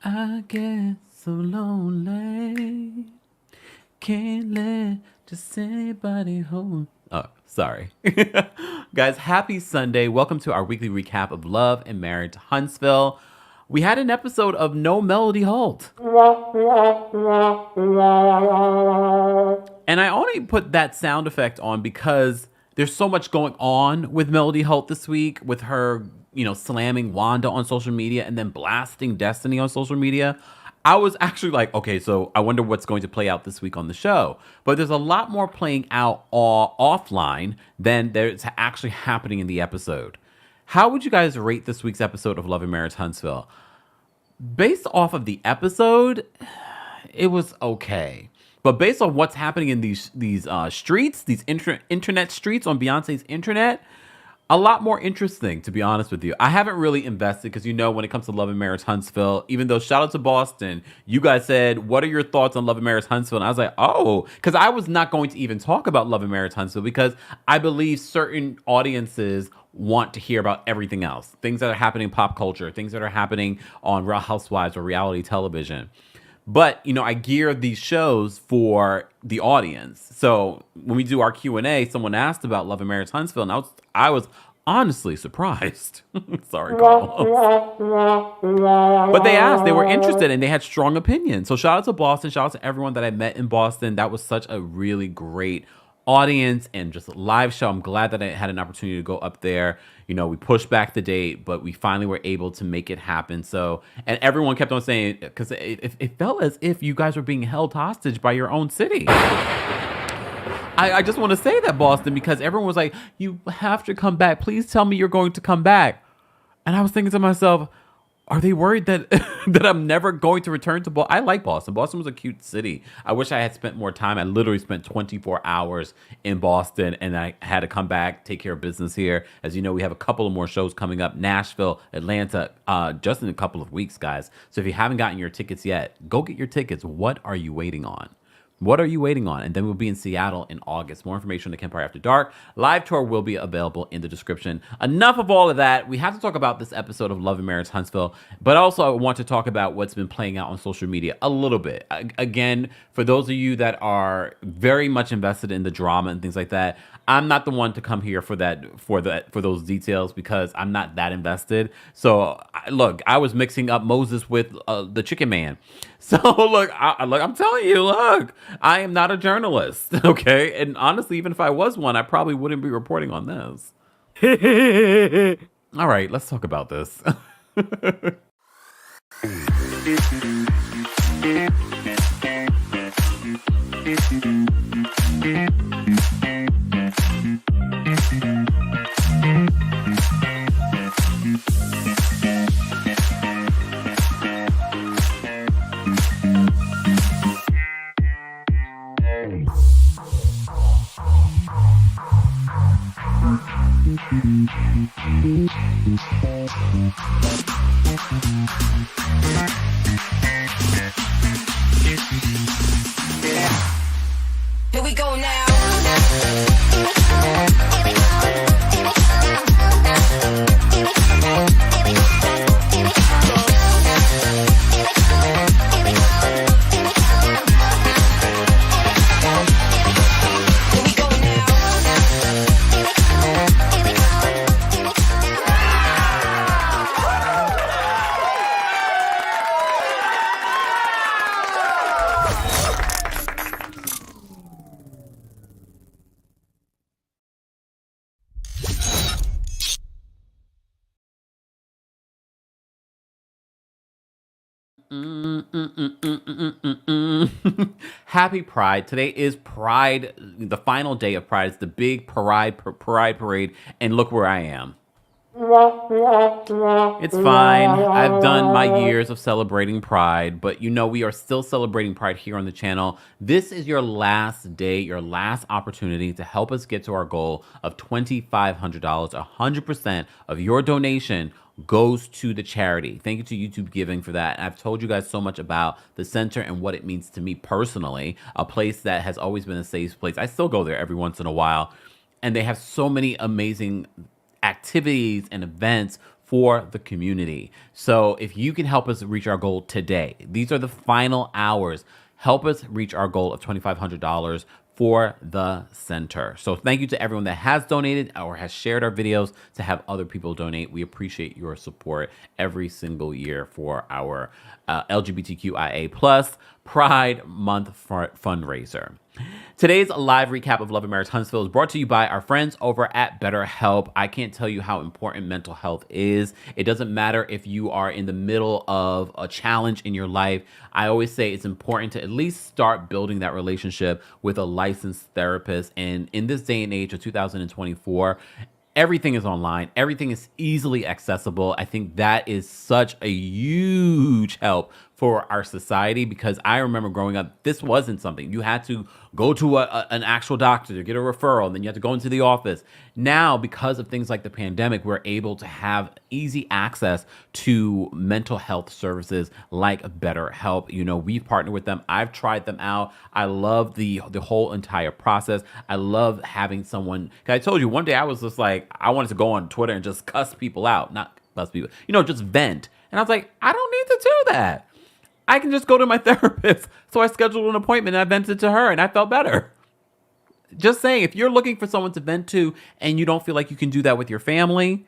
I get so lonely. Can't let just anybody hold. Oh, sorry. Guys, happy Sunday. Welcome to our weekly recap of Love and Marriage Huntsville. We had an episode of No Melody Halt. And I only put that sound effect on because there's so much going on with Melody Holt this week, with her, slamming Wanda on social media and then blasting Destiny on social media. I was actually like, okay, so I wonder what's going to play out this week on the show. But there's a lot more playing out offline than there's actually happening in the episode. How would you guys rate this week's episode of Love and Marriage Huntsville? Based off of the episode, it was okay. But based on what's happening in these streets, these internet streets on Beyonce's internet, a lot more interesting, to be honest with you. I haven't really invested because, when it comes to Love and Marriage Huntsville, even though shout out to Boston, you guys said, what are your thoughts on Love and Marriage Huntsville? And I was like, oh, because I was not going to even talk about Love and Marriage Huntsville because I believe certain audiences want to hear about everything else. Things that are happening in pop culture, things that are happening on Real Housewives or reality television. But, I gear these shows for the audience. So when we do our Q&A, someone asked about Love and Marriage Huntsville, and I was honestly surprised. Sorry, Carlos. But they asked, they were interested, and they had strong opinions. So shout out to Boston. Shout out to everyone that I met in Boston. That was such a really great audience and just a live show. I'm glad that I had an opportunity to go up there. We pushed back the date, but we finally were able to make it happen. So, and everyone kept on saying, because it felt as if you guys were being held hostage by your own city. I just want to say that, Boston, because everyone was like, you have to come back. Please tell me you're going to come back. And I was thinking to myself, are they worried that that I'm never going to return to Boston? I like Boston. Boston was a cute city. I wish I had spent more time. I literally spent 24 hours in Boston, and I had to come back, take care of business here. As you know, we have a couple of more shows coming up, Nashville, Atlanta, just in a couple of weeks, guys. So if you haven't gotten your tickets yet, go get your tickets. What are you waiting on? What are you waiting on? And then we'll be in Seattle in August. More information on the Kempire After Dark. Live tour will be available in the description. Enough of all of that. We have to talk about this episode of Love and Marriage Huntsville, but also I want to talk about what's been playing out on social media a little bit. Again, for those of you that are very much invested in the drama and things like that, I'm not the one to come here for those details because I'm not that invested. So look, I was mixing up Moses with the Chicken Man. So look, I'm telling you, look, I am not a journalist, okay? And honestly, even if I was one, I probably wouldn't be reporting on this. All right, let's talk about this. Here we go now. Happy Pride. Today is Pride, the final day of Pride. It's the big Pride parade, and look where I am. It's fine. I've done my years of celebrating Pride, but we are still celebrating Pride here on the channel. This is your last day, your last opportunity to help us get to our goal of $2,500. 100% of your donation goes to the charity. Thank you to YouTube Giving for that. And I've told you guys so much about the center and what it means to me personally, a place that has always been a safe place. I still go there every once in a while, and they have so many amazing activities and events for the community. So if you can help us reach our goal today, these are the final hours. Help us reach our goal of $2,500 for the center. So thank you to everyone that has donated or has shared our videos to have other people donate. We appreciate your support every single year for our LGBTQIA plus Pride Month fundraiser. Today's live recap of Love and Marriage Huntsville is brought to you by our friends over at BetterHelp. I can't tell you how important mental health is. It doesn't matter if you are in the middle of a challenge in your life. I always say it's important to at least start building that relationship with a licensed therapist. And in this day and age of 2024, everything is online. Everything is easily accessible. I think that is such a huge help for our society, because I remember growing up, this wasn't something. You had to go to an actual doctor to get a referral, and then you had to go into the office. Now, because of things like the pandemic, we're able to have easy access to mental health services like BetterHelp. You know, we've partnered with them. I've tried them out. I love the whole entire process. I love having someone, 'cause I told you one day I was just like, I wanted to go on Twitter and just cuss people out, not cuss people, just vent. And I was like, I don't need to do that. I can just go to my therapist. So I scheduled an appointment and I vented to her and I felt better. Just saying, if you're looking for someone to vent to and you don't feel like you can do that with your family,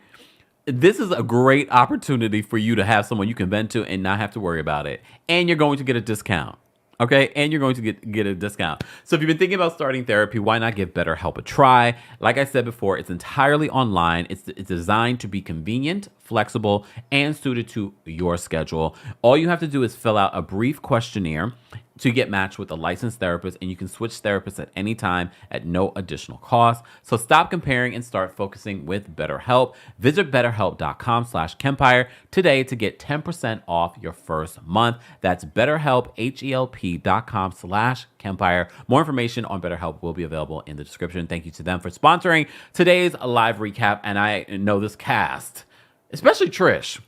this is a great opportunity for you to have someone you can vent to and not have to worry about it. And you're going to get a discount. Okay, and you're going to get a discount. So if you've been thinking about starting therapy, why not give BetterHelp a try? Like I said before, it's entirely online. It's designed to be convenient, flexible, and suited to your schedule. All you have to do is fill out a brief questionnaire to get matched with a licensed therapist, and you can switch therapists at any time at no additional cost. So stop comparing and start focusing with BetterHelp. Visit betterhelp.com/Kempire today to get 10% off your first month. That's BetterHelp, HELP.com/Kempire. More information on BetterHelp will be available in the description. Thank you to them for sponsoring today's live recap. And I know this cast, especially Trish,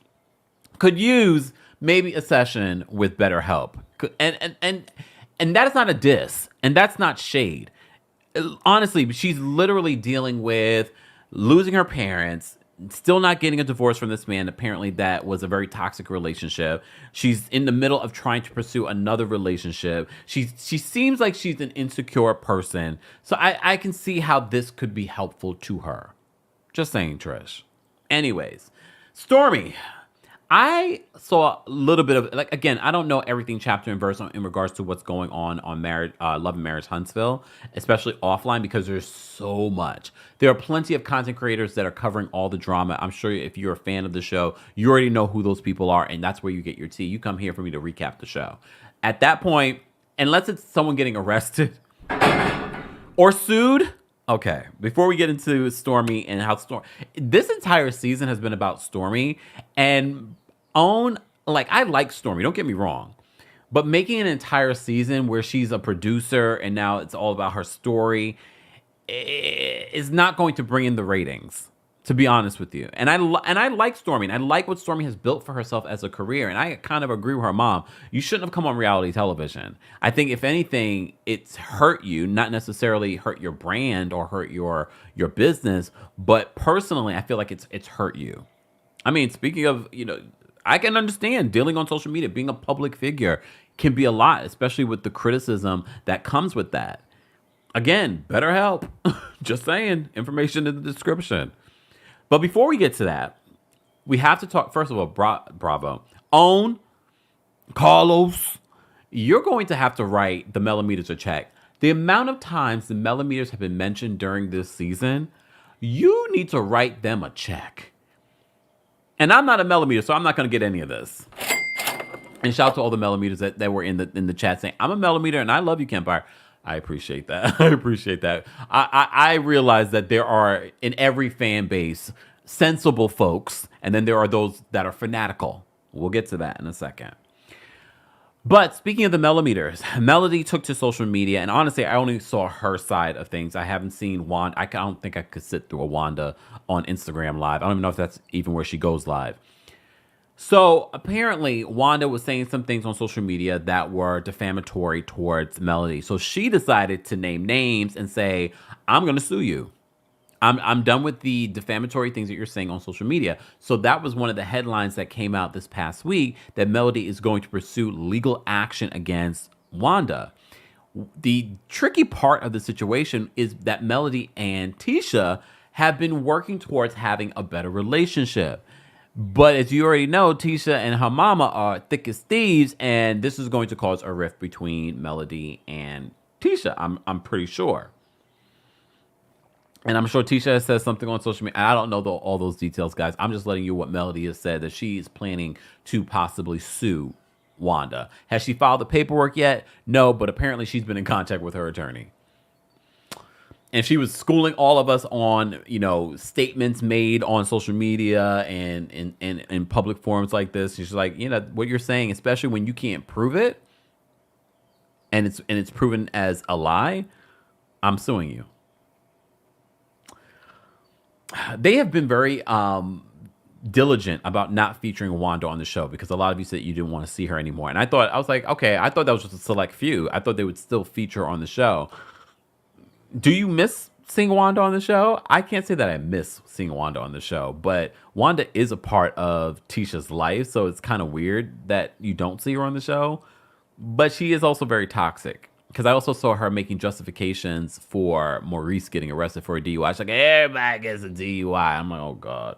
could use maybe a session with BetterHelp. And that is not a diss, and that's not shade. Honestly, she's literally dealing with losing her parents, still not getting a divorce from this man. Apparently, that was a very toxic relationship. She's in the middle of trying to pursue another relationship. She seems like she's an insecure person. So I can see how this could be helpful to her. Just saying, Trish. Anyways, Stormy. I saw a little bit of, again, I don't know everything chapter and verse in regards to what's going on marriage, Love and Marriage Huntsville, especially offline, because there's so much. There are plenty of content creators that are covering all the drama. I'm sure if you're a fan of the show, you already know who those people are, and that's where you get your tea. You come here for me to recap the show. At that point, unless it's someone getting arrested or sued. Okay, before we get into Stormy and how this entire season has been about Stormy, and I like Stormy, don't get me wrong, but making an entire season where she's a producer and now it's all about her story is not going to bring in the ratings, to be honest with you. And I like Stormy, and I like what Stormy has built for herself as a career. And I kind of agree with her mom. You shouldn't have come on reality television. I think if anything, it's hurt you, not necessarily hurt your brand or hurt your business, but personally, I feel like it's hurt you. I mean, speaking of, I can understand dealing on social media, being a public figure can be a lot, especially with the criticism that comes with that. Again, BetterHelp. Just saying, information in the description. But before we get to that, we have to talk, first of all, bravo. Own, Carlos, you're going to have to write the millimeters a check. The amount of times the millimeters have been mentioned during this season, you need to write them a check. And I'm not a millimeter, so I'm not going to get any of this. And shout out to all the millimeters that were in the chat saying, I'm a millimeter and I love you, Kempire. I appreciate that. I appreciate that. I realize that there are, in every fan base, sensible folks, and then there are those that are fanatical. We'll get to that in a second. But speaking of the millimeters, Melody took to social media, and honestly, I only saw her side of things. I haven't seen Wanda. I don't think I could sit through a Wanda on Instagram Live. I don't even know if that's even where she goes live. So apparently, Wanda was saying some things on social media that were defamatory towards Melody. So she decided to name names and say, I'm going to sue you. I'm done with the defamatory things that you're saying on social media. So that was one of the headlines that came out this past week, that Melody is going to pursue legal action against Wanda. The tricky part of the situation is that Melody and Tisha have been working towards having a better relationship. But as you already know, Tisha and her mama are thick as thieves, and this is going to cause a rift between Melody and Tisha. I'm pretty sure. And I'm sure Tisha has said something on social media. I don't know all those details, guys. I'm just letting you what Melody has said, that she is planning to possibly sue Wanda. Has she filed the paperwork yet? No, but apparently she's been in contact with her attorney. And she was schooling all of us on, statements made on social media and in public forums like this. She's like, what you're saying, especially when you can't prove it, and it's proven as a lie, I'm suing you. They have been very diligent about not featuring Wanda on the show, because a lot of you said you didn't want to see her anymore. And I was like, okay, I thought that was just a select few. I thought they would still feature her on the show. Do you miss seeing Wanda on the show? I can't say that I miss seeing Wanda on the show, but Wanda is a part of Tisha's life, so it's kind of weird that you don't see her on the show. But she is also very toxic, because I also saw her making justifications for Maurice getting arrested for a DUI. She's like, everybody gets a DUI. I'm like, oh God.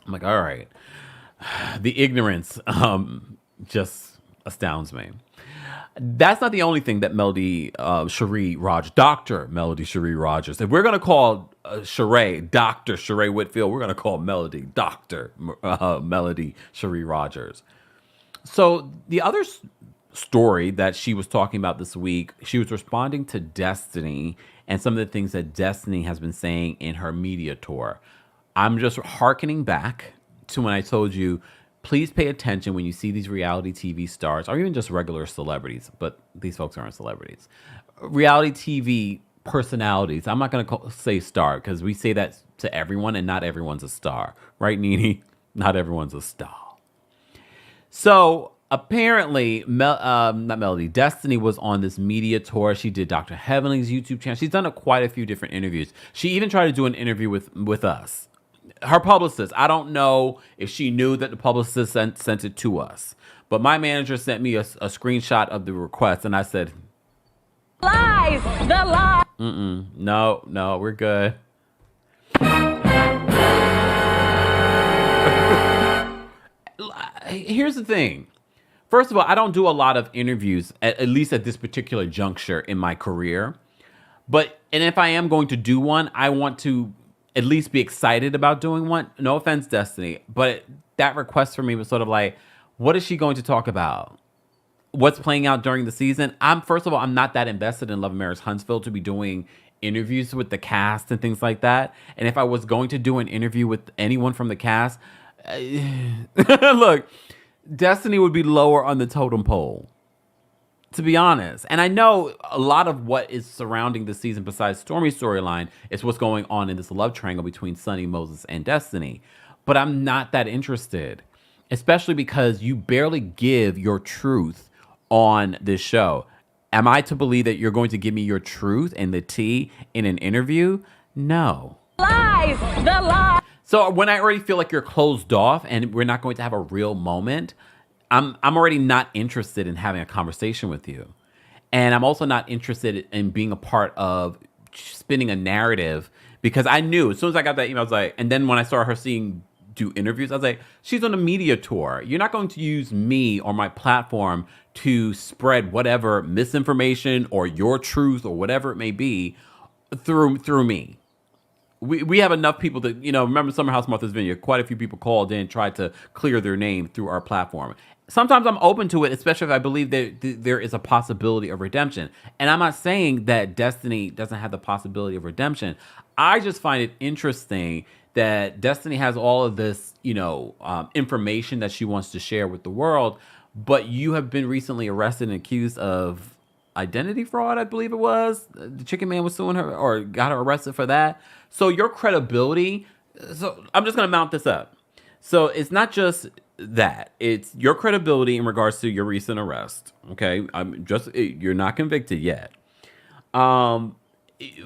I'm like, all right. The ignorance just astounds me. That's not the only thing that Melody Cherie Rogers, Dr. Melody Cherie Rogers, if we're going to call Sheree Dr. Sheree Whitfield, we're going to call Melody Dr. Melody Cherie Rogers. So the other story that she was talking about this week, she was responding to Destiny and some of the things that Destiny has been saying in her media tour. I'm just hearkening back to when I told you, please pay attention when you see these reality TV stars, or even just regular celebrities, but these folks aren't celebrities. Reality TV personalities. I'm not going to say star, because we say that to everyone, and not everyone's a star. Right, Nene? Not everyone's a star. So apparently, not Melody, Destiny was on this media tour. She did Dr. Heavenly's YouTube channel. She's done quite a few different interviews. She even tried to do an interview with us. Her publicist, I don't know if she knew that the publicist sent it to us, but my manager sent me a screenshot of the request, and I said, lies, the lie. No, we're good. Here's the thing. First of all, I don't do a lot of interviews, at least at this particular juncture in my career. And if I am going to do one, I want to at least be excited about doing one. No offense, Destiny, but that request for me was sort of like, what is she going to talk about? What's playing out during the season? First of all, I'm not that invested in Love and Marriage Huntsville to be doing interviews with the cast and things like that. And if I was going to do an interview with anyone from the cast, look, Destiny would be lower on the totem pole, to be honest. And I know a lot of what is surrounding the season, besides Stormy's storyline, is what's going on in this love triangle between Sunni, Moses, and Destiny. But I'm not that interested, especially because you barely give your truth on this show. Am I to believe that you're going to give me your truth and the tea in an interview? No. Lies, the lie. So when I already feel like you're closed off and we're not going to have a real moment, I'm already not interested in having a conversation with you. And I'm also not interested in being a part of spinning a narrative, because I knew as soon as I got that email, I was like, and then when I saw her do interviews, I was like, she's on a media tour. You're not going to use me or my platform to spread whatever misinformation or your truth or whatever it may be through me. We have enough people that, remember Summer House Martha's Vineyard, quite a few people called in, tried to clear their name through our platform. Sometimes I'm open to it, especially if I believe that there is a possibility of redemption. And I'm not saying that Destiny doesn't have the possibility of redemption. I just find it interesting that Destiny has all of this, information that she wants to share with the world, but you have been recently arrested and accused of identity fraud, I believe it was. The Chicken Man was suing her or got her arrested for that. So your credibility, so I'm just going to mount this up. So it's not just that, it's your credibility in regards to your recent arrest. Okay. You're not convicted yet.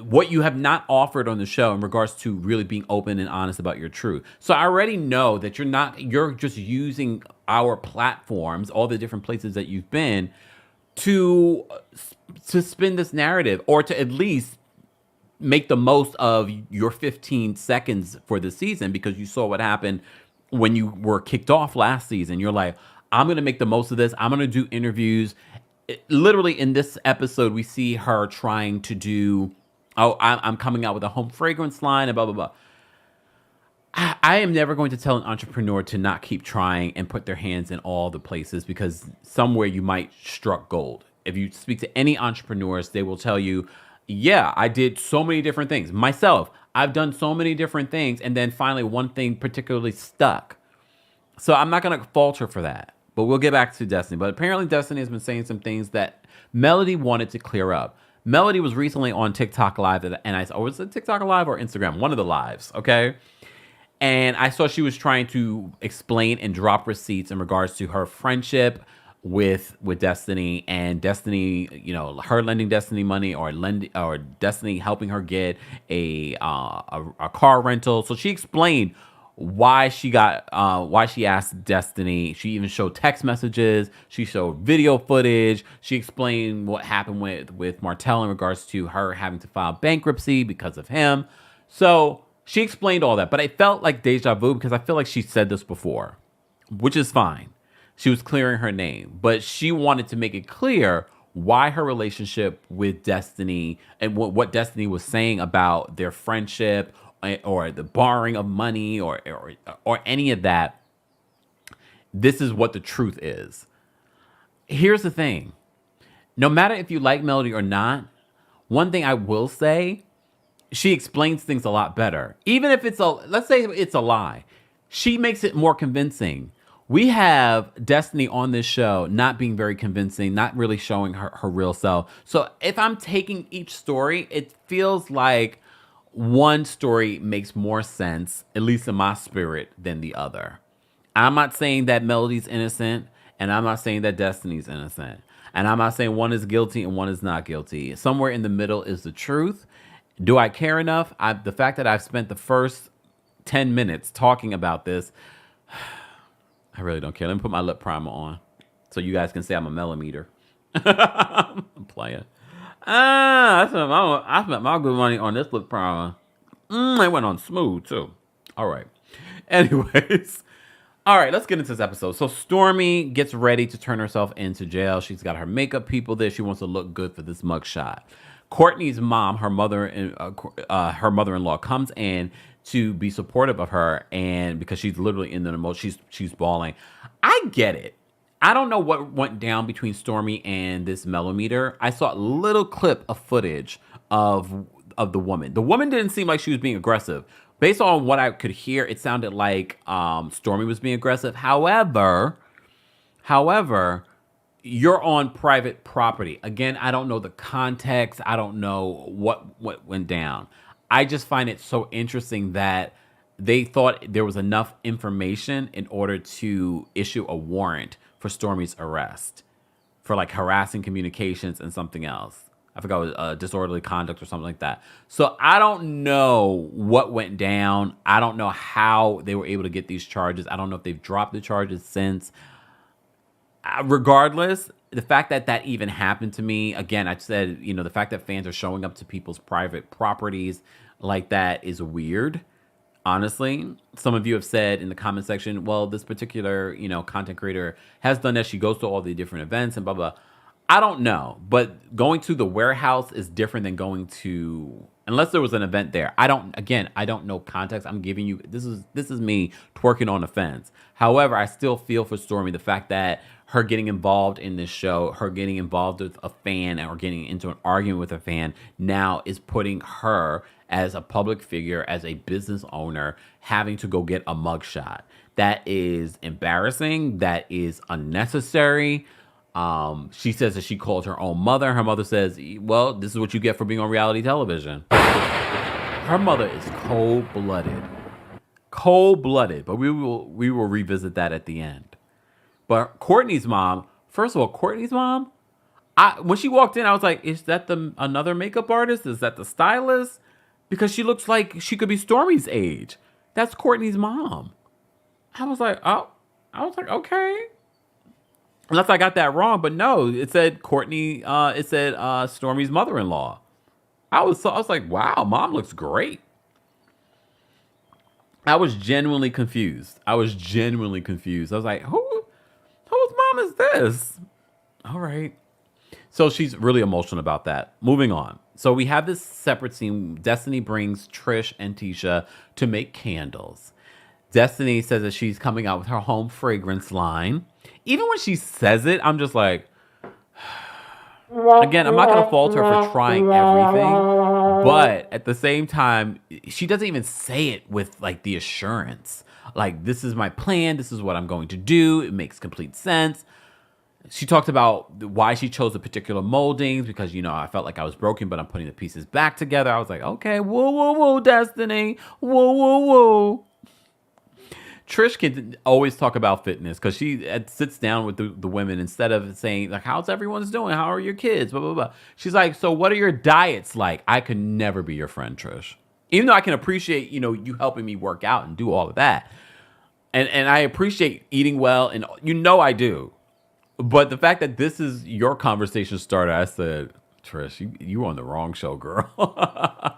what you have not offered on the show in regards to really being open and honest about your truth. So I already know that you're just using our platforms, all the different places that you've been, to spin this narrative, or to at least make the most of your 15 seconds for the season, because you saw what happened when you were kicked off last season. You're like, I'm going to make the most of this. I'm going to do interviews. Literally in this episode, we see her trying to do, I'm coming out with a home fragrance line and blah, blah, blah. I am never going to tell an entrepreneur to not keep trying and put their hands in all the places, because somewhere you might struck gold. If you speak to any entrepreneurs, they will tell you, yeah, I did so many different things. Myself, I've done so many different things, and then finally one thing particularly stuck. So I'm not going to falter for that. But we'll get back to Destiny. But apparently Destiny has been saying some things that Melody wanted to clear up. Melody was recently on TikTok Live, and was it TikTok Live or Instagram? One of the lives, okay? And I saw she was trying to explain and drop receipts in regards to her friendship with Destiny, and Destiny, her lending Destiny money, or Destiny helping her get a car rental. So she explained why she asked Destiny. She even showed text messages. She showed video footage. She explained what happened with Martell in regards to her having to file bankruptcy because of him. So she explained all that, but I felt like deja vu, because I feel like she said this before, which is fine. She was clearing her name, but she wanted to make it clear why her relationship with Destiny and what Destiny was saying about their friendship, or the borrowing of money, or any of that. This is what the truth is. Here's the thing. No matter if you like Melody or not, one thing I will say, she explains things a lot better. Even if let's say it's a lie, she makes it more convincing. We have Destiny on this show not being very convincing, not really showing her real self. So if I'm taking each story, it feels like one story makes more sense, at least in my spirit, than the other. I'm not saying that Melody's innocent, and I'm not saying that Destiny's innocent. And I'm not saying one is guilty and one is not guilty. Somewhere in the middle is the truth. Do I care enough? The fact that I've spent the first 10 minutes talking about this, I really don't care. Let me put my lip primer on so you guys can say I'm a millimeter. I'm playing. I spent my good money on this lip primer. It went on smooth, too. All right. Anyways. All right, let's get into this episode. So Stormy gets ready to turn herself into jail. She's got her makeup people there. She wants to look good for this mugshot. Courtney's mom, her mother-in-law, comes in to be supportive of her, and because she's literally in the emotion, she's bawling. I get it. I don't know what went down between Stormy and this mellometer. I saw a little clip of footage of the woman. The woman didn't seem like she was being aggressive. Based on what I could hear, it sounded like Stormy was being aggressive. However, you're on private property. Again, I don't know the context. I don't know what went down. I just find it so interesting that they thought there was enough information in order to issue a warrant for Stormy's arrest for like harassing communications and something else. I forgot, it was disorderly conduct or something like that. So I don't know what went down. I don't know how they were able to get these charges. I don't know if they've dropped the charges since. Regardless, the fact that even happened to me, again, I said, the fact that fans are showing up to people's private properties like that is weird. Honestly, some of you have said in the comment section, well, this particular, content creator has done that. She goes to all the different events and blah, blah. I don't know, but going to the warehouse is different than going to, unless there was an event there. I don't know context. I'm giving you, this is me twerking on the fence. However, I still feel for Stormy, the fact that her getting involved in this show, her getting involved with a fan, or getting into an argument with a fan now is putting her as a public figure, as a business owner, having to go get a mugshot. That is embarrassing. That is unnecessary. She says that she called her own mother. Her mother says, well, this is what you get for being on reality television. Her mother is cold-blooded. Cold-blooded. But we will revisit that at the end. But Courtney's mom, first of all, When she walked in, I was like, is that the another makeup artist? Is that the stylist? Because she looks like she could be Stormy's age. That's Courtney's mom. I was like, oh, okay. Unless I got that wrong, but no, it said Courtney. It said Stormy's mother-in-law. I was like, wow, mom looks great. I was genuinely confused. I was like, whose mom is this? All right. So she's really emotional about that. Moving on. So we have this separate scene. Destiny brings Trish and Tisha to make candles. Destiny says that she's coming out with her home fragrance line. Even when she says it, I'm just like, again, I'm not going to fault her for trying everything. But at the same time, she doesn't even say it with like the assurance. Like, this is my plan. This is what I'm going to do. It makes complete sense. She talked about why she chose the particular moldings because, I felt like I was broken, but I'm putting the pieces back together. I was like, okay, whoa, whoa, whoa, Destiny. Whoa, whoa, whoa. Trish can always talk about fitness because she sits down with the women instead of saying, like, how's everyone's doing? How are your kids? Blah, blah, blah. She's like, so what are your diets like? I could never be your friend, Trish. Even though I can appreciate, you helping me work out and do all of that. And I appreciate eating well, and I do. But the fact that this is your conversation starter, I said, Trish, you on the wrong show, girl.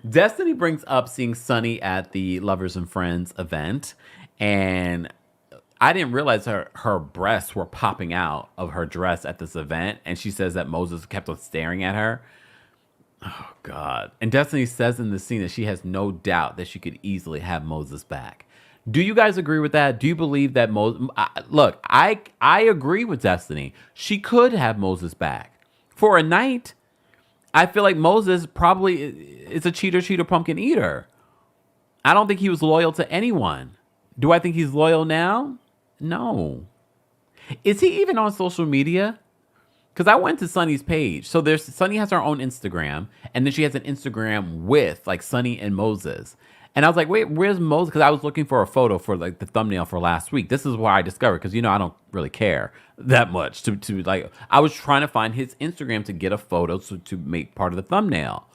Destiny brings up seeing Sunni at the Lovers and Friends event. And I didn't realize her breasts were popping out of her dress at this event. And she says that Moses kept on staring at her. Oh, God. And Destiny says in the scene that she has no doubt that she could easily have Moses back. Do you guys agree with that? Do you believe that Moses... Look, I agree with Destiny. She could have Moses back. For a night, I feel like Moses probably is a cheater, pumpkin eater. I don't think he was loyal to anyone. Do I think he's loyal now? No. Is he even on social media? Because I went to Sunny's page. So Sunny has her own Instagram. And then she has an Instagram with like Sunny and Moses. And I was like, wait, where's Moses? Because I was looking for a photo for like the thumbnail for last week. This is where I discovered, because I don't really care that much to like, I was trying to find his Instagram to get a photo to make part of the thumbnail.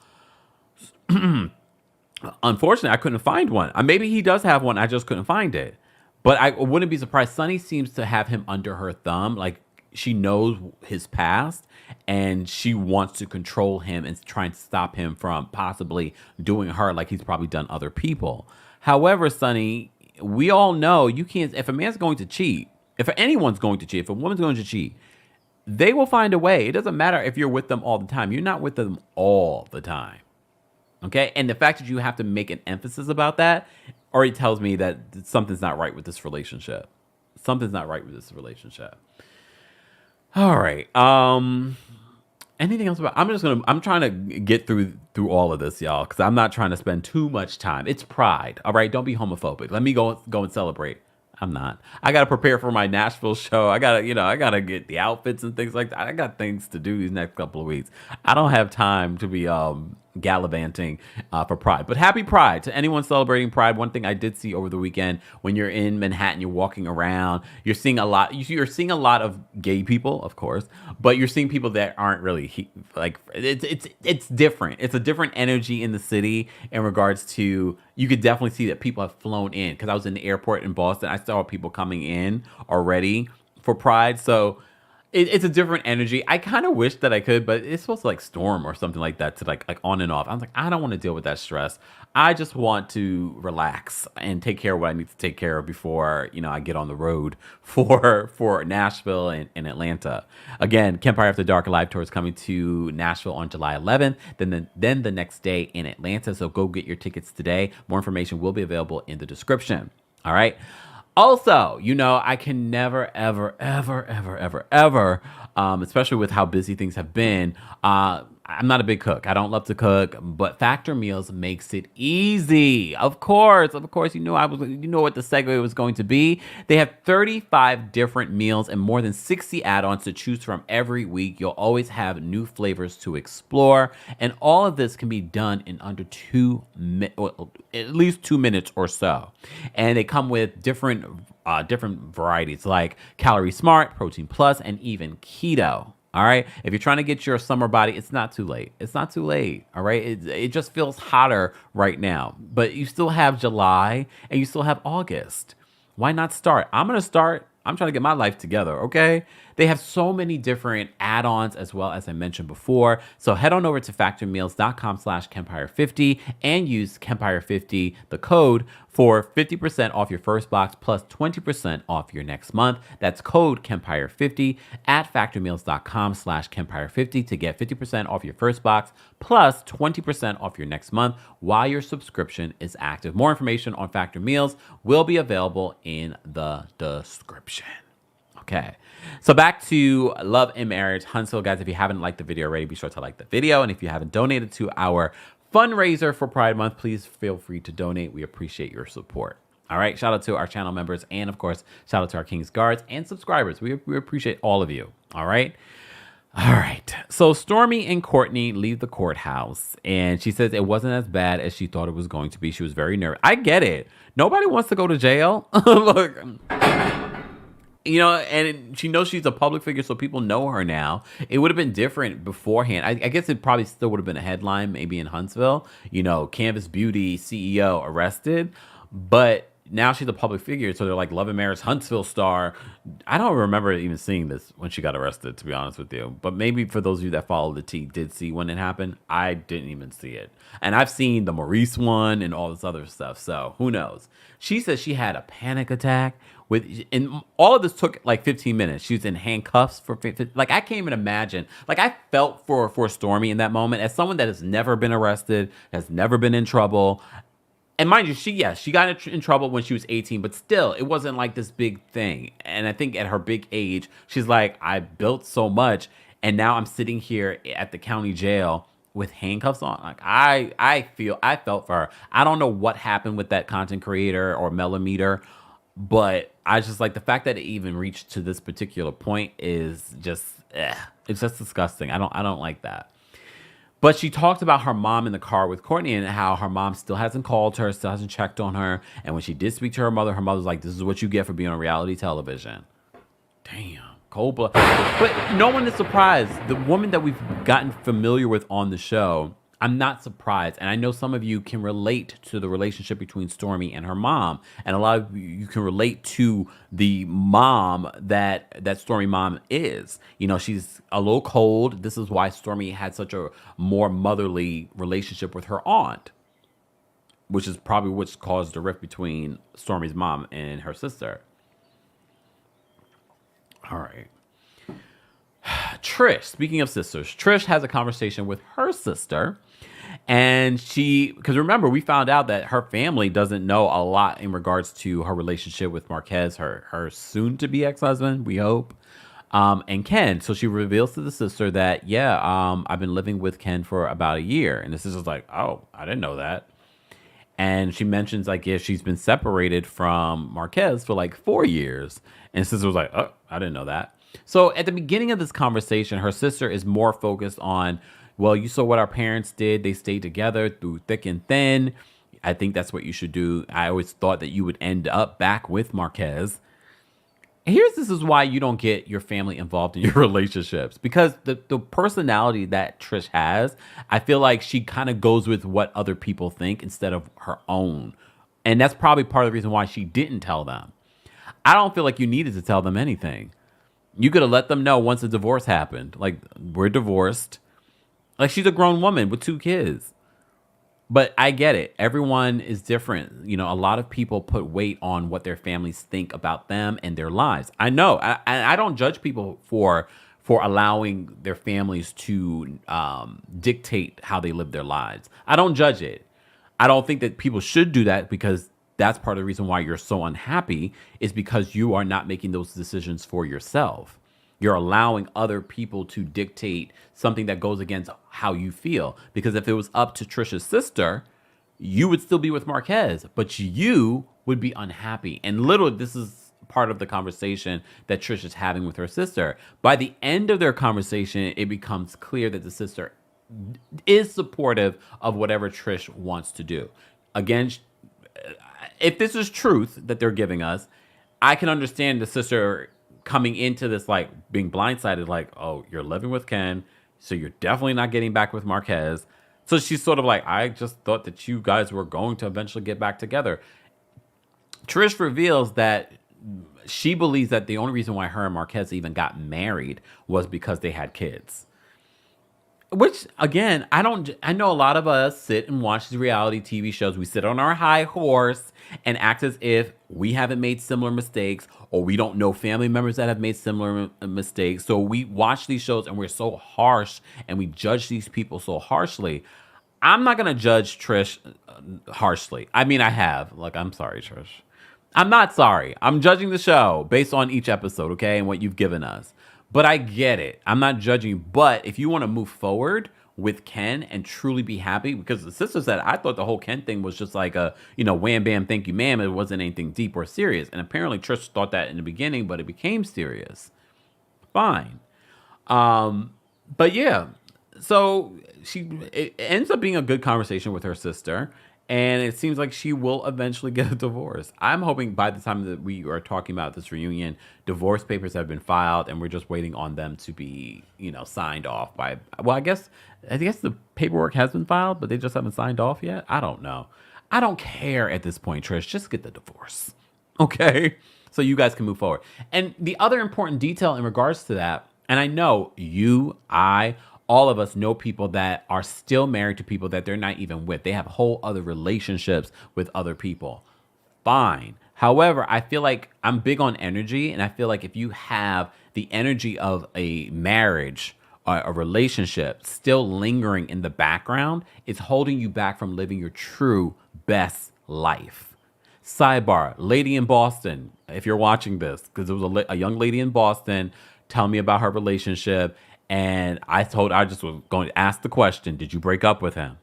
Unfortunately, I couldn't find one. Maybe he does have one. I just couldn't find it. But I wouldn't be surprised. Sunny seems to have him under her thumb. Like, she knows his past and she wants to control him and try and stop him from possibly doing her like he's probably done other people. However, Sunny, we all know you can't, if a man's going to cheat, if anyone's going to cheat, if a woman's going to cheat, they will find a way. It doesn't matter if you're with them all the time. You're not with them all the time. Okay? And the fact that you have to make an emphasis about that already tells me that something's not right with this relationship. Something's not right with this relationship. All right. Anything else about? I'm trying to get through all of this, y'all, because I'm not trying to spend too much time. It's Pride. All right. Don't be homophobic. Let me go and celebrate. I'm not. I gotta prepare for my Nashville show. I gotta get the outfits and things like that. I got things to do these next couple of weeks. I don't have time to be gallivanting for Pride. But happy Pride to anyone celebrating Pride. One thing I did see over the weekend, when you're in Manhattan, you're walking around, you're seeing a lot of gay people, of course, but you're seeing people that aren't really like, it's different. It's a different energy in the city in regards to, you could definitely see that people have flown in, because I was in the airport in Boston. I saw people coming in already for Pride. So it's a different energy. I kind of wish that I could, but it's supposed to like storm or something like that to like on and off. I was like, I don't want to deal with that stress. I just want to relax and take care of what I need to take care of before, I get on the road for Nashville and Atlanta. Again, Kempire After Dark live tour is coming to Nashville on July 11th. Then the next day in Atlanta. So go get your tickets today. More information will be available in the description. All right. Also, I can never, ever, ever, ever, ever, ever, especially with how busy things have been. I'm not a big cook. I don't love to cook, but Factor Meals makes it easy. Of course, what the segue was going to be. They have 35 different meals and more than 60 add-ons to choose from every week. You'll always have new flavors to explore, and all of this can be done in under at least 2 minutes or so. And they come with different varieties like Calorie Smart, Protein Plus, and even Keto. All right. If you're trying to get your summer body, it's not too late. It's not too late. All right. It just feels hotter right now, but you still have July and you still have August. Why not start? I'm going to start. I'm trying to get my life together. Okay. They have so many different add-ons as well, as I mentioned before. So head on over to factormeals.com/Kempire50 and use Kempire50, the code, for 50% off your first box plus 20% off your next month. That's code Kempire50 at factormeals.com/Kempire50 to get 50% off your first box plus 20% off your next month while your subscription is active. More information on Factor Meals will be available in the description. Okay, so back to Love and Marriage Huntsville. Guys, if you haven't liked the video already, be sure to like the video. And if you haven't donated to our fundraiser for Pride Month, please feel free to donate. We appreciate your support. All right, shout out to our channel members. And of course, shout out to our King's Guards and subscribers. We appreciate all of you. All right. All right. So Stormy and Courtney leave the courthouse, and she says it wasn't as bad as she thought it was going to be. She was very nervous. I get it. Nobody wants to go to jail. Look. You know, and she knows she's a public figure, so people know her now. It would have been different beforehand. I guess it probably still would have been a headline, maybe in Huntsville. You know, Canvas Beauty CEO arrested. But now she's a public figure, so they're like, Love and Marriage Huntsville star. I don't remember even seeing this when she got arrested, to be honest with you. But maybe for those of you that follow the T did see when it happened. I didn't even see it. And I've seen the Maurice one and all this other stuff, so who knows? She says she had a panic attack. And all of this took like 15 minutes. She was in handcuffs for 15. Like, I can't even imagine. Like, I felt for Stormy in that moment as someone that has never been arrested, has never been in trouble. And mind you, she got in trouble when she was 18, but still, it wasn't like this big thing. And I think at her big age, she's like, I built so much, and now I'm sitting here at the county jail with handcuffs on. Like, I felt for her. I don't know what happened with that content creator or millimeter, but I just like the fact that it even reached to this particular point is just, it's just disgusting. I don't like that. But she talked about her mom in the car with Courtney and how her mom still hasn't called her, still hasn't checked on her. And when she did speak to her mother's like, this is what you get for being on reality television. Damn, cold blood. But no one is surprised. The woman that we've gotten familiar with on the show, I'm not surprised. And I know some of you can relate to the relationship between Stormy and her mom. And a lot of you can relate to the mom that Stormy mom is. You know, she's a little cold. This is why Stormy had such a more motherly relationship with her aunt, which is probably what's caused the rift between Stormy's mom and her sister. All right. Trish, speaking of sisters, Trish has a conversation with her sister. And because remember, we found out that her family doesn't know a lot in regards to her relationship with Marquez, her soon-to-be ex-husband, we hope, and Ken. So she reveals to the sister that, I've been living with Ken for about a year. And the sister's like, oh, I didn't know that. And she mentions, like, she's been separated from Marquez for like 4 years. And the sister was like, oh, I didn't know that. So at the beginning of this conversation, her sister is more focused on, well, you saw what our parents did. They stayed together through thick and thin. I think that's what you should do. I always thought that you would end up back with Marquez. This is why you don't get your family involved in your relationships. Because the personality that Trish has, I feel like she kind of goes with what other people think instead of her own. And that's probably part of the reason why she didn't tell them. I don't feel like you needed to tell them anything. You could have let them know once the divorce happened. Like, we're divorced. Like, she's a grown woman with 2 kids. But I get it. Everyone is different. You know, a lot of people put weight on what their families think about them and their lives. I know. I don't judge people for allowing their families to dictate how they live their lives. I don't judge it. I don't think that people should do that, because that's part of the reason why you're so unhappy, is because you are not making those decisions for yourself. You're allowing other people to dictate something that goes against how you feel. Because if it was up to Trisha's sister, you would still be with Marquez, but you would be unhappy. And literally, this is part of the conversation that Trish is having with her sister. By the end of their conversation, it becomes clear that the sister is supportive of whatever Trish wants to do. Again, if this is truth that they're giving us, I can understand the sister coming into this, like, being blindsided, like, oh, you're living with Ken, so you're definitely not getting back with Marquez. So she's sort of like, I just thought that you guys were going to eventually get back together. Trish reveals that she believes that the only reason why her and Marquez even got married was because they had kids. Which, again, I know a lot of us sit and watch these reality TV shows. We sit on our high horse and act as if we haven't made similar mistakes, or we don't know family members that have made similar mistakes. So we watch these shows and we're so harsh and we judge these people so harshly. I'm not going to judge Trish harshly. I mean, I have. Like, I'm sorry, Trish. I'm not sorry. I'm judging the show based on each episode, okay, and what you've given us. But I get it. I'm not judging. But if you want to move forward with Ken and truly be happy, because the sister said, I thought the whole Ken thing was just like a, wham, bam, thank you, ma'am. It wasn't anything deep or serious. And apparently Trish thought that in the beginning, but it became serious. Fine. But yeah, so it ends up being a good conversation with her sister. And it seems like she will eventually get a divorce. I'm hoping by the time that we are talking about this reunion, divorce papers have been filed and we're just waiting on them to be, signed off by, well, I guess the paperwork has been filed, but they just haven't signed off yet. I don't know. I don't care at this point, Trish. Just get the divorce. Okay? So you guys can move forward. And the other important detail in regards to that, and I know all of us know people that are still married to people that they're not even with. They have whole other relationships with other people. Fine. However, I feel like I'm big on energy, and I feel like if you have the energy of a marriage or a relationship still lingering in the background, it's holding you back from living your true best life. Sidebar, lady in Boston, if you're watching this, because there was a young lady in Boston telling me about her relationship. And I just was going to ask the question, did you break up with him?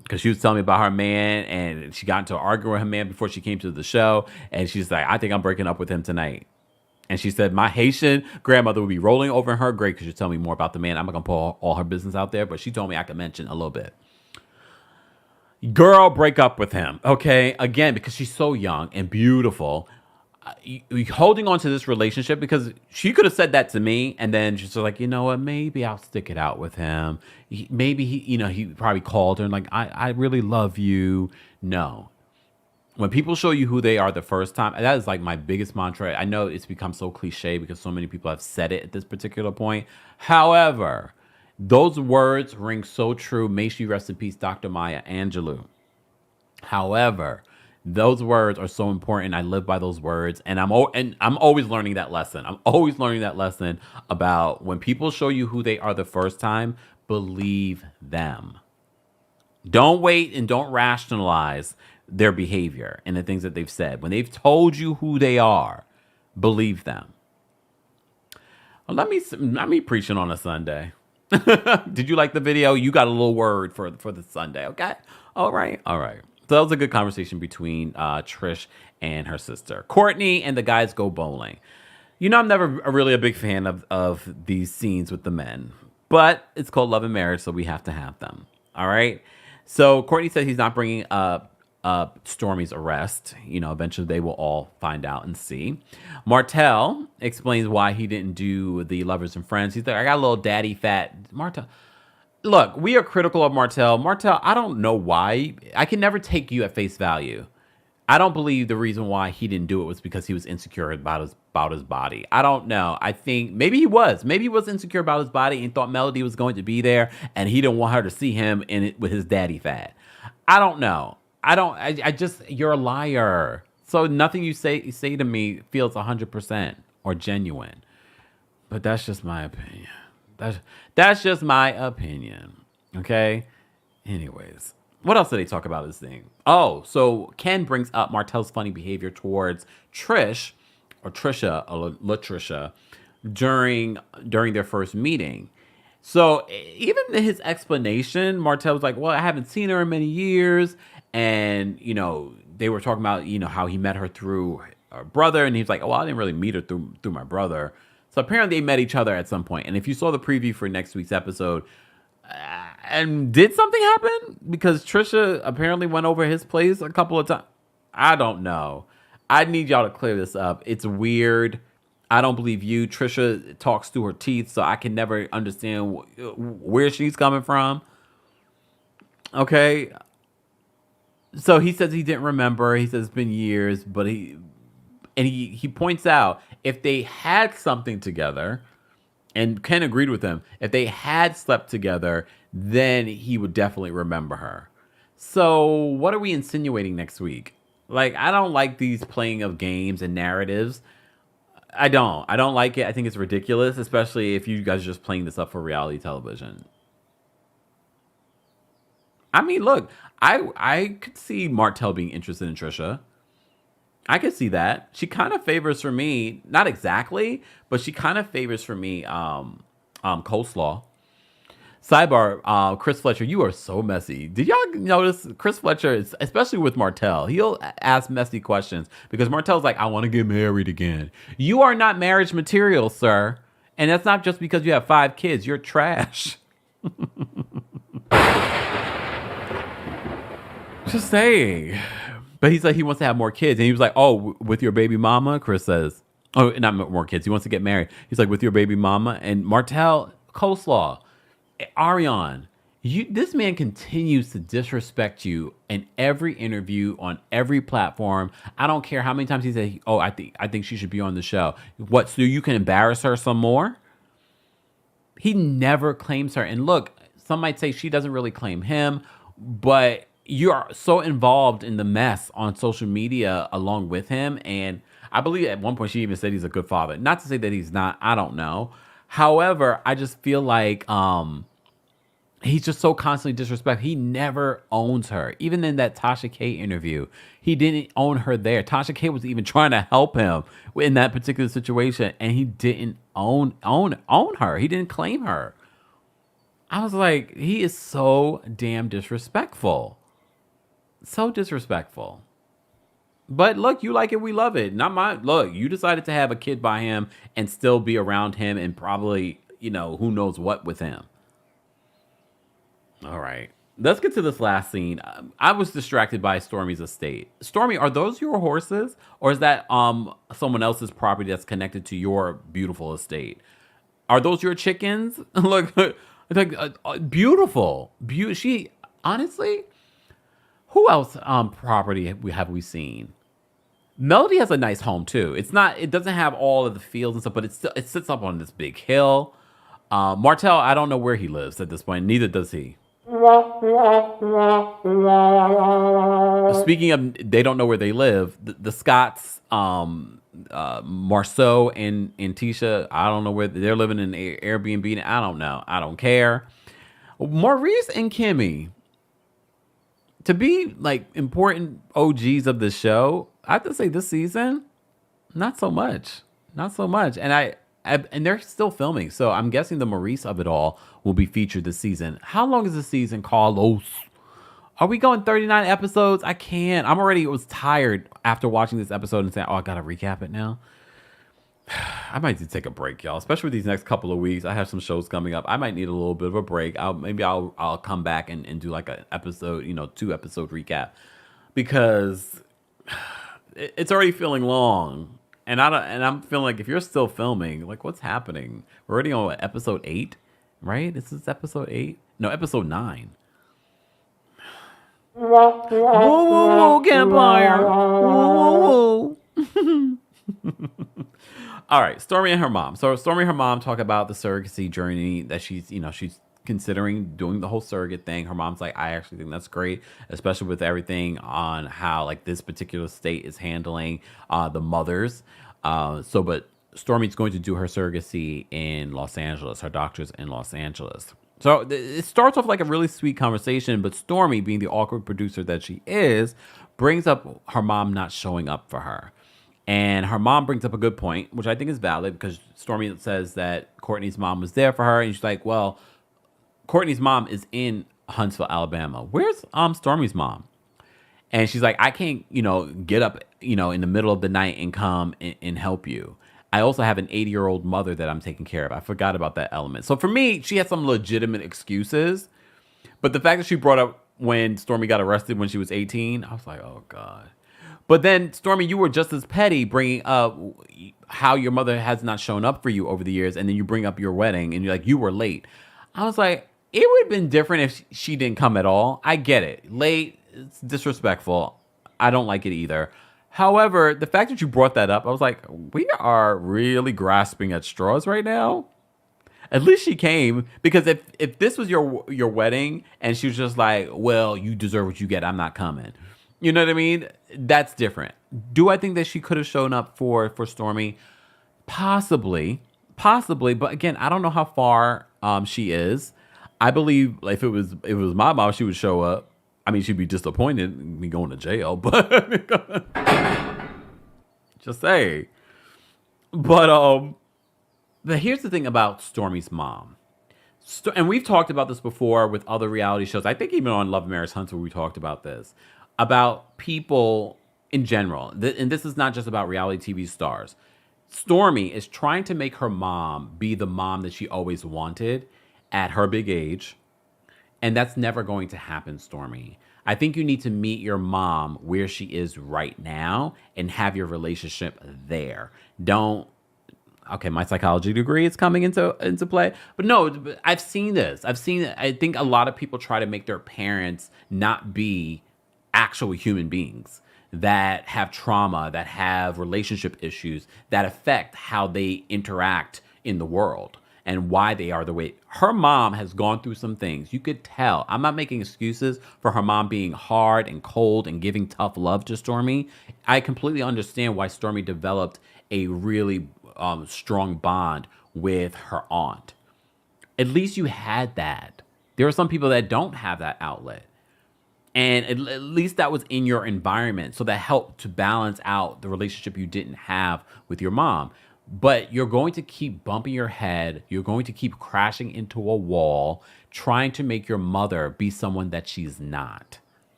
Because she was telling me about her man, and she got into an argument with her man before she came to the show. And she's like, I think I'm breaking up with him tonight. And she said, my Haitian grandmother would be rolling over in her grave because she'll tell me more about the man. I'm not going to put all her business out there, but she told me I could mention a little bit. Girl, break up with him, okay? Again, because she's so young and beautiful. Holding on to this relationship, because she could have said that to me and then she's like, you know what, maybe I'll stick it out with him. Maybe he probably called her and like, I really love you. No. When people show you who they are the first time, that is like my biggest mantra. I know it's become so cliche because so many people have said it at this particular point. However, those words ring so true. May she rest in peace, Dr. Maya Angelou. However, those words are so important. I live by those words, and I'm always learning that lesson. I'm always learning that lesson about when people show you who they are the first time, believe them. Don't wait and don't rationalize their behavior and the things that they've said. When they've told you who they are, believe them. Well, let me preaching on a Sunday. Did you like the video? You got a little word for the Sunday, okay? All right. So that was a good conversation between Trish and her sister. Courtney and the guys go bowling. I'm never really a big fan of these scenes with the men, but it's called Love and Marriage, so we have to have them. All right. So Courtney said he's not bringing up Stormy's arrest. Eventually they will all find out and see. Martell explains why he didn't do the Lovers and Friends. He's like, I got a little daddy fat. Martell. Look, we are critical of Martell. Martell, I don't know why. I can never take you at face value. I don't believe the reason why he didn't do it was because he was insecure about his body. I don't know. I think maybe he was. Maybe he was insecure about his body and thought Melody was going to be there and he didn't want her to see him in it with his daddy fat. I don't know. You're a liar. So nothing you say to me feels 100% or genuine. But that's just my opinion. That's just my opinion. Okay? Anyways. What else did they talk about this thing? Oh, so Ken brings up Martell's funny behavior towards Trish, or Trisha, or Latricia, during their first meeting. So even his explanation, Martell was like, well, I haven't seen her in many years. And, they were talking about, how he met her through her brother. And he was like, oh, well, I didn't really meet her through my brother. So apparently they met each other at some point. And if you saw the preview for next week's episode, and did something happen? Because Trisha apparently went over his place a couple of times. I don't know. I need y'all to clear this up. It's weird. I don't believe you. Trisha talks through her teeth, so I can never understand where she's coming from. Okay. So he says he didn't remember. He says it's been years, but he points out if they had something together, and Ken agreed with him, if they had slept together, then he would definitely remember her. So what are we insinuating next week? Like, I don't like these playing of games and narratives. I don't like it. I think it's ridiculous, especially if you guys are just playing this up for reality television. I mean, look, I could see Martell being interested in Trisha. I could see that. She kind of favors for me, not exactly, but she kind of favors for me coleslaw. Sidebar, Chris Fletcher, you are so messy. Did y'all notice Chris Fletcher, especially with Martell, he'll ask messy questions because Martell's like, I want to get married again. You are not marriage material, sir. And that's not just because you have 5 kids. You're trash. Just saying. But he's like, he wants to have more kids. And he was like, oh, with your baby mama? Chris says, oh, not more kids. He wants to get married. He's like, with your baby mama? And Martell, coleslaw. Ariane, this man continues to disrespect you in every interview on every platform. I don't care how many times he said, oh, I think she should be on the show. What, so you can embarrass her some more? He never claims her. And look, some might say she doesn't really claim him, but you are so involved in the mess on social media along with him. And I believe at one point she even said he's a good father. Not to say that he's not, I don't know. However, I just feel like he's just so constantly disrespectful. He never owns her. Even in that Tasha K interview, he didn't own her there. Tasha K was even trying to help him in that particular situation, and he didn't own her. He didn't claim her. I was like, he is so damn disrespectful. So disrespectful. But look, you like it, we love it. Not my look. You decided to have a kid by him and still be around him and probably, who knows what with him. All right. Let's get to this last scene. I was distracted by Stormy's estate. Stormy, are those your horses? Or is that someone else's property that's connected to your beautiful estate? Are those your chickens? Look, like beautiful. She, honestly, who else property have we seen? Melody has a nice home too. It doesn't have all of the fields and stuff, but it sits up on this big hill. Martell, I don't know where he lives at this point. Neither does he. Speaking of, they don't know where they live. The Scotts, Marceau and Tisha, I don't know where they're living in Airbnb. I don't know. I don't care. Maurice and Kimmy, to be like important OGs of the show, I have to say this season, not so much. And and they're still filming, so I'm guessing the Maurice of it all will be featured this season. How long is the season, Carlos? Are we going 39 episodes? I can't. Was tired after watching this episode and saying, oh, I gotta recap it now. I might need to take a break, y'all, especially with these next couple of weeks. I have some shows coming up. I might need a little bit of a break. I'll come back and do like an episode, 2-episode recap, because it's already feeling long. And I'm feeling like if you're still filming, like what's happening? We're already on episode 8, right? This is episode 8? No, episode 9. Whoa, whoa, whoa, Kempire. Whoa, whoa, whoa. All right, Stormy and her mom. So Stormy and her mom talk about the surrogacy journey that she's considering doing the whole surrogate thing. Her mom's like, I actually think that's great, especially with everything on how like this particular state is handling the mothers. But Stormy's going to do her surrogacy in Los Angeles. Her doctor's in Los Angeles. So it starts off like a really sweet conversation, but Stormy, being the awkward producer that she is, brings up her mom not showing up for her. And her mom brings up a good point, which I think is valid, because Stormy says that Courtney's mom was there for her. And she's like, well, Courtney's mom is in Huntsville, Alabama. Where's Stormy's mom? And she's like, I can't, get up, in the middle of the night and come and help you. I also have an 80-year-old mother that I'm taking care of. I forgot about that element. So for me, she had some legitimate excuses. But the fact that she brought up when Stormy got arrested when she was 18, I was like, oh, God. But then, Stormy, you were just as petty bringing up how your mother has not shown up for you over the years, and then you bring up your wedding and you're like, you were late. I was like, it would have been different if she didn't come at all. I get it. Late, it's disrespectful. I don't like it either. However, the fact that you brought that up, I was like, we are really grasping at straws right now. At least she came, because if this was your wedding and she was just like, well, you deserve what you get, I'm not coming. You know what I mean? That's different. Do I think that she could have shown up for Stormy? Possibly. But again, I don't know how far she is. I believe if it was my mom, she would show up. I mean, she'd be disappointed in me going to jail, but just say. But here's the thing about Stormy's mom. And we've talked about this before with other reality shows. I think even on Love Marriage Huntsville, we talked about this. About people in general. And this is not just about reality TV stars. Stormy is trying to make her mom be the mom that she always wanted at her big age. And that's never going to happen, Stormy. I think you need to meet your mom where she is right now and have your relationship there. Okay, my psychology degree is coming into play. But no, I've seen this. I think a lot of people try to make their parents not be actual human beings that have trauma, that have relationship issues, that affect how they interact in the world and why they are the way. Her mom has gone through some things. You could tell. I'm not making excuses for her mom being hard and cold and giving tough love to Stormy. I completely understand why Stormy developed a really strong bond with her aunt. At least you had that. There are some people that don't have that outlet. And at least that was in your environment. So that helped to balance out the relationship you didn't have with your mom. But you're going to keep bumping your head. You're going to keep crashing into a wall, trying to make your mother be someone that she's not.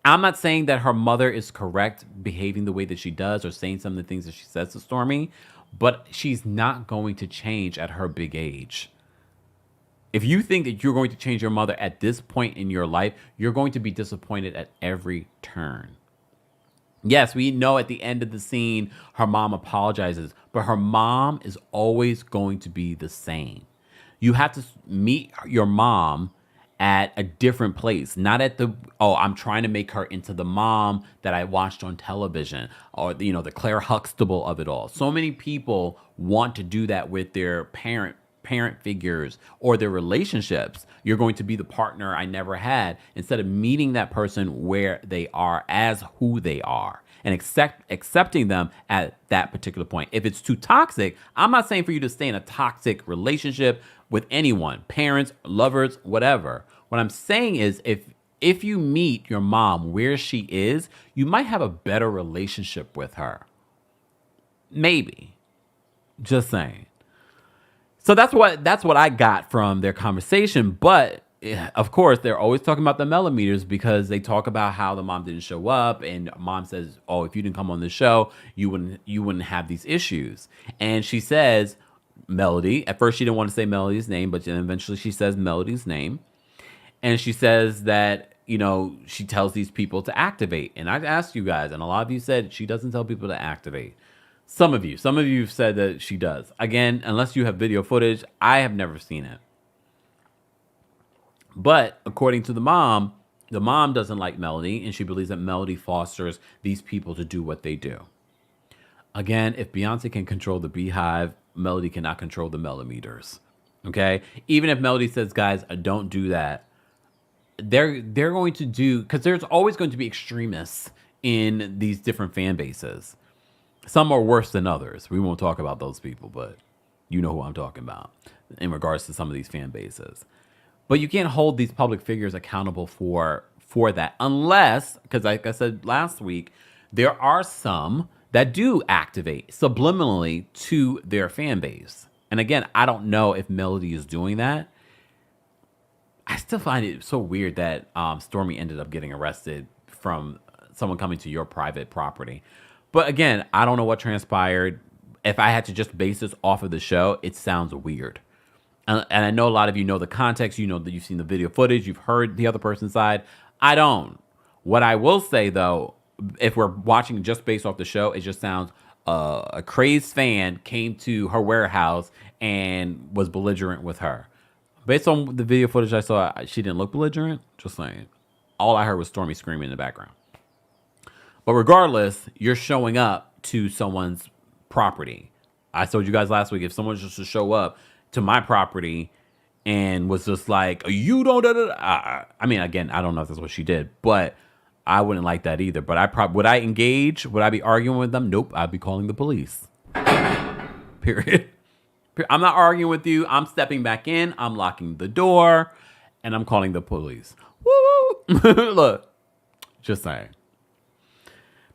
I'm not saying that her mother is correct behaving the way that she does or saying some of the things that she says to Stormy, but she's not going to change at her big age. If you think that you're going to change your mother at this point in your life, you're going to be disappointed at every turn. Yes, we know at the end of the scene, her mom apologizes, but her mom is always going to be the same. You have to meet your mom at a different place, not at I'm trying to make her into the mom that I watched on television, or, the Claire Huxtable of it all. So many people want to do that with their parent figures or their relationships. You're going to be the partner I never had, instead of meeting that person where they are as who they are and accepting them at that particular point. If it's too toxic, I'm not saying for you to stay in a toxic relationship with anyone, parents, lovers, whatever. What I'm saying is if you meet your mom where she is, you might have a better relationship with her. Maybe. Just saying. So that's what I got from their conversation. But of course, they're always talking about the millimeters, because they talk about how the mom didn't show up, and mom says, "Oh, if you didn't come on the show, you wouldn't have these issues." And she says, Melody. At first, she didn't want to say Melody's name, but then eventually she says Melody's name, and she says that she tells these people to activate. And I asked you guys, and a lot of you said she doesn't tell people to activate. Some of you have said that she does. Again, unless you have video footage, I have never seen it. But according to the mom doesn't like Melody, and she believes that Melody fosters these people to do what they do. Again, if Beyonce can control the beehive, Melody cannot control the millimeters. Okay? Even if Melody says, guys, don't do that, they're going to do, because there's always going to be extremists in these different fan bases. Some are worse than others. We won't talk about those people, but you know who I'm talking about in regards to some of these fan bases. But you can't hold these public figures accountable for that, unless, because like I said last week, there are some that do activate subliminally to their fan base. And again, I don't know if Melody is doing that. I still find it so weird that Stormy ended up getting arrested from someone coming to your private property. But again, I don't know what transpired. If I had to just base this off of the show, it sounds weird. And I know a lot of you know the context. You know that you've seen the video footage. You've heard the other person's side. I don't. What I will say, though, if we're watching just based off the show, it just sounds a crazed fan came to her warehouse and was belligerent with her. Based on the video footage I saw, she didn't look belligerent. Just saying. All I heard was Stormy screaming in the background. But regardless, you're showing up to someone's property. I told you guys last week, if someone was just to show up to my property and was just like, you don't, I mean, again, I don't know if that's what she did, but I wouldn't like that either. But would I engage? Would I be arguing with them? Nope. I'd be calling the police. Period. I'm not arguing with you. I'm stepping back in. I'm locking the door and I'm calling the police. Woo! Look, just saying.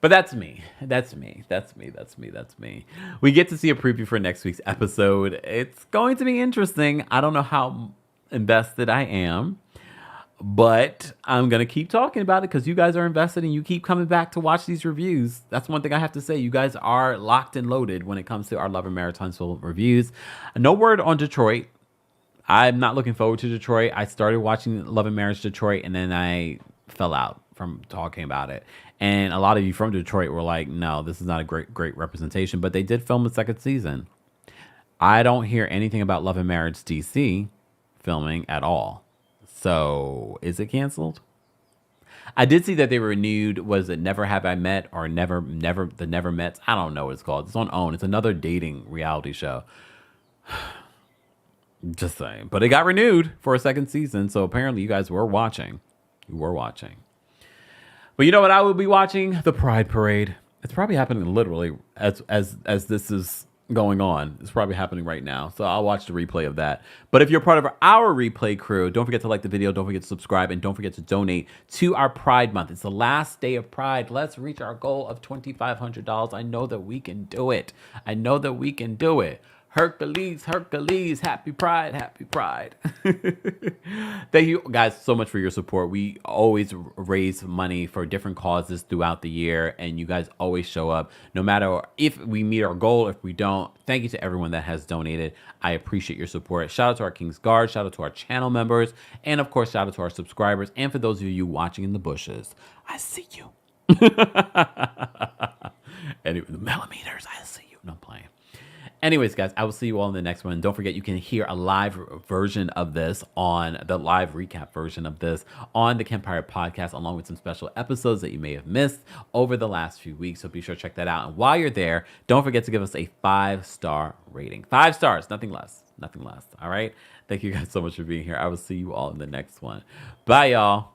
But that's me. That's me. That's me. That's me. That's me. We get to see a preview for next week's episode. It's going to be interesting. I don't know how invested I am, but I'm going to keep talking about it because you guys are invested and you keep coming back to watch these reviews. That's one thing I have to say. You guys are locked and loaded when it comes to our Love and Marriage Huntsville reviews. No word on Detroit. I'm not looking forward to Detroit. I started watching Love and Marriage Detroit and then I fell out from talking about it. And a lot of you from Detroit were like, no, this is not a great representation. But they did film a second season. I don't hear anything about Love and Marriage DC filming at all. So is it canceled? I did see that they renewed. Was it Never Have I Met or Never the Never Mets? I don't know what it's called. It's on OWN. It's another dating reality show. Just saying. But it got renewed for a second season. So apparently you guys were watching. You were watching. But you know what I will be watching? The Pride Parade. It's probably happening literally as this is going on. It's probably happening right now. So I'll watch the replay of that. But if you're part of our replay crew, don't forget to like the video. Don't forget to subscribe. And don't forget to donate to our Pride Month. It's the last day of Pride. Let's reach our goal of $2,500. I know that we can do it. I know that we can do it. Hercules, Hercules, happy Pride, happy Pride. Thank you guys so much for your support. We always raise money for different causes throughout the year, and you guys always show up, no matter if we meet our goal, if we don't. Thank you to everyone that has donated. I appreciate your support. Shout out to our King's Guard, shout out to our channel members, and of course, shout out to our subscribers, and for those of you watching in the bushes, I see you. Anyway, the millimeters, I see you. No, I'm playing. Anyways, guys, I will see you all in the next one. Don't forget, you can hear a live version of this on the live recap version of this on the Kempire podcast, along with some special episodes that you may have missed over the last few weeks. So be sure to check that out. And while you're there, don't forget to give us a 5-star rating. 5 stars, nothing less, nothing less. All right. Thank you guys so much for being here. I will see you all in the next one. Bye, y'all.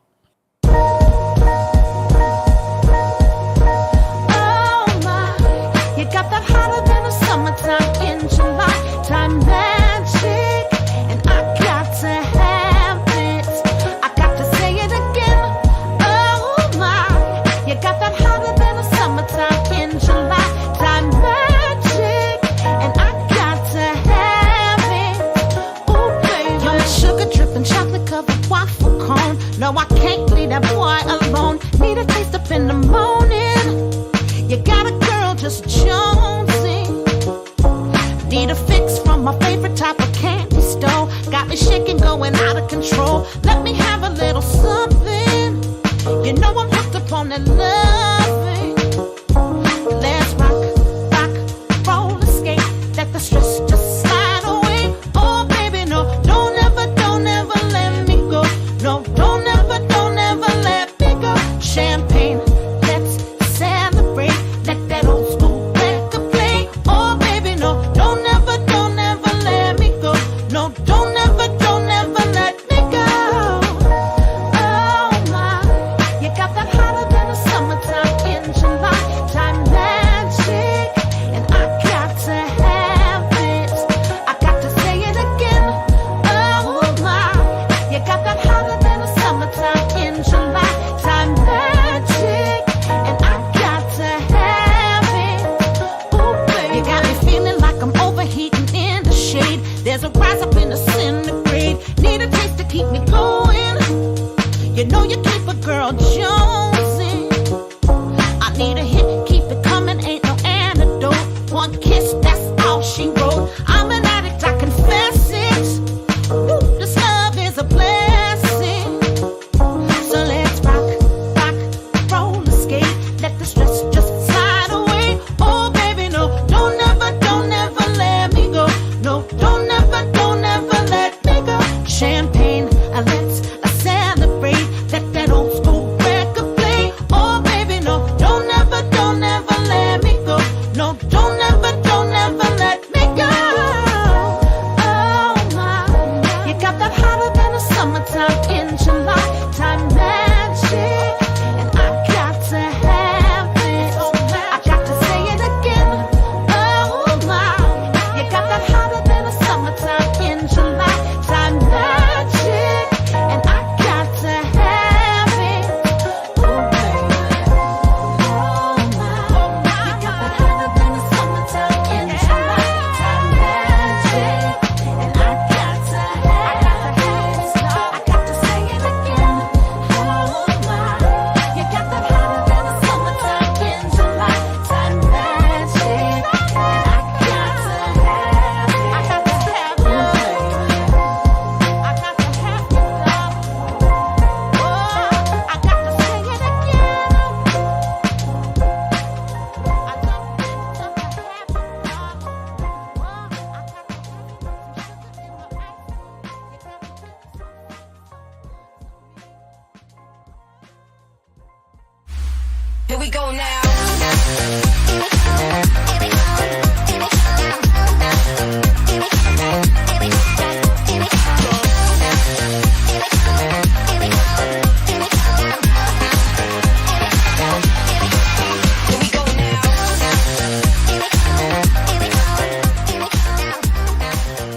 You got that hotter than a summertime in July. Time magic, and I got to have it. I got to say it again. Oh my, you got that hotter than a summertime in July. Time magic, and I got to have it. Ooh, baby, you're my sugar dripping, chocolate covered waffle cone. No, I can't leave that boy alone. Need a taste up in the morning. You got a girl just jonesing. Need a fix from my favorite type of candy store. Got me shaking, going out of control. Let me have a little something. You know I'm hooked up on that loving. Let's rock, roll, skate. Let the stress just slide away. Oh baby, no, don't ever let me go. No, don't ever let me go. Champagne, let's celebrate. Let that old school record play. Oh baby, no, don't ever let me go. No, don't ever let me go. Oh my, you got that hotter than a summertime in July. Time magic, and I got to have it. I got to say it again. Oh my, you got that hotter than a summertime in July. Time magic, and I got to have it. Ooh, baby, you got me feeling like I'm overheating in the shade. There's a rise up in the centigrade. Need a taste to keep me going. You know you keep a girl jonesing. I need a hit, keep it coming, ain't no antidote. One kiss, that's all she wrote. I'm an addict, I confess it. Ooh, this love is a blessing. So let's rock, roll, skate. Let the stress just slide away. Oh baby, no, we go now.